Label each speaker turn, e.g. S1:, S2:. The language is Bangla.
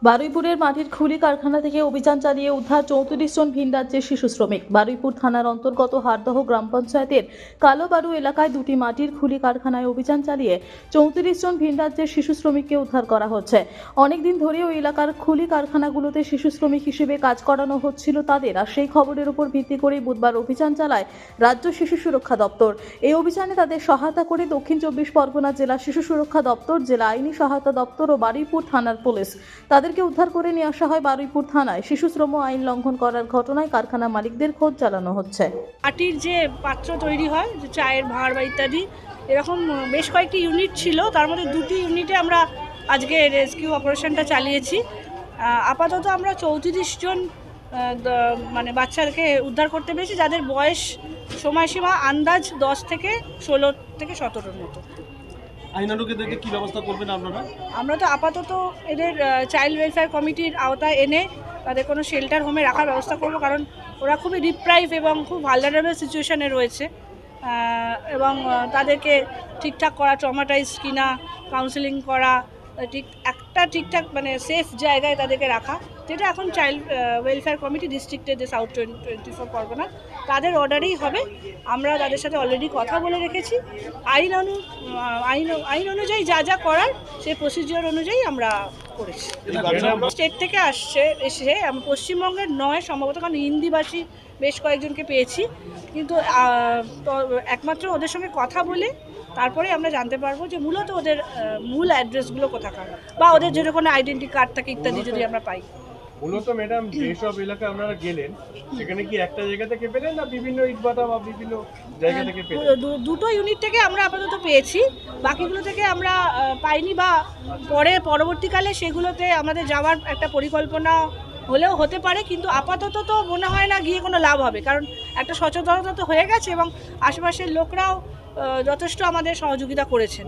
S1: বারুইপুরের মাটির খুলি কারখানা থেকে অভিযান চালিয়ে উদ্ধার 34 জন ভিন রাজ্যের শিশু শ্রমিক। বারুইপুর থানার অন্তর্গত হারদহ গ্রাম পঞ্চায়েতের কালোবাড়ু এলাকায় দুটি মাটির খুলি কারখানায় অভিযান চালিয়ে 34 জন ভিন রাজ্যের শিশু শ্রমিককে উদ্ধার করা হচ্ছে। অনেকদিন ধরে ওই এলাকার খুলি কারখানাগুলোতে শিশু শ্রমিক হিসেবে কাজ করানো হচ্ছিল তাদের, আর সেই খবরের উপর ভিত্তি করে বুধবার অভিযান চালায় রাজ্য শিশু সুরক্ষা দপ্তর। এই অভিযানে তাদের সহায়তা করে দক্ষিণ 24 পরগনা জেলা শিশু সুরক্ষা দপ্তর, জেলা আইনি সহায়তা দপ্তর ও বারুইপুর থানার পুলিশ। তাদেরকে উদ্ধার করে নিয়ে আসা হয় বারুইপুর থানায়। শিশু শ্রম আইন লঙ্ঘন করার ঘটনায় কারখানা মালিকদের খোঁজ চালানো হচ্ছে।
S2: মাটির যে পাত্র তৈরি হয়, যে চায়ের ভাঁড় বা ইত্যাদি, এরকম বেশ কয়েকটি ইউনিট ছিল। তার মধ্যে দুটি ইউনিটে আমরা আজকে রেস্কিউ অপারেশনটা চালিয়েছি। আপাতত আমরা 34 জন মানে বাচ্চাকে উদ্ধার করতে পেরেছি, যাদের বয়স সময়সীমা আন্দাজ 10 থেকে 16 থেকে 17-র মতো।
S3: আইনানুগেদেরকে কি ব্যবস্থা করবেন আপনারা?
S2: আমরা তো আপাতত এদের চাইল্ড ওয়েলফেয়ার কমিটির আওতায় এনে তাদের কোনো শেল্টার হোমে রাখার ব্যবস্থা করব, কারণ ওরা খুবই ডিপ্রাইভ এবং খুব ভালনারেবল সিচুয়েশনে রয়েছে, এবং তাদেরকে ঠিকঠাক করা, ট্রমাটাইজ কিনা, কাউন্সেলিং করা, ঠিকঠাক মানে সেফ জায়গায় তাদেরকে রাখা, যেটা এখন চাইল্ড ওয়েলফেয়ার কমিটি ডিস্ট্রিক্টের যে সাউথ 24 পরগনা তাদের অর্ডারেই হবে। আমরা তাদের সাথে অলরেডি কথা বলে রেখেছি। আইন অনুযায়ী যা যা করার সেই প্রসিজিওর অনুযায়ী আমরা করেছি। স্টেট থেকে এসে পশ্চিমবঙ্গের নয় সম্ভবত, কারণ হিন্দিভাষী বেশ কয়েকজনকে পেয়েছি, কিন্তু একমাত্র ওদের সঙ্গে কথা বলে তারপরে আমরা জানতে পারবো যে মূলত ওদের মূল অ্যাড্রেসগুলো কোথাকার, বা ওদের যদি কোনো আইডেন্টি কার্ড থাকে ইত্যাদি যদি আমরা পাই।
S3: মূলত ম্যাডাম, যেসব এলাকায় আপনারা গেলেন সেখানে কি একটা জায়গা থেকে পেলেন না বিভিন্ন ইটভাটা বা বিভিন্ন জায়গা থেকে পেলেন?
S2: দুটো ইউনিট থেকে আমরা আপাতত পেয়েছি, বাকিগুলো থেকে আমরা পাইনি, বা পরবর্তীকালে সেগুলোতে আমাদের যাওয়ার একটা পরিকল্পনা হলেও হতে পারে, কিন্তু আপাতত তো মনে হয় না গিয়ে কোনো লাভ হবে, কারণ একটা সচেতনতা তো হয়ে গেছে এবং আশেপাশের লোকরাও যথেষ্ট আমাদের সহযোগিতা করেছেন।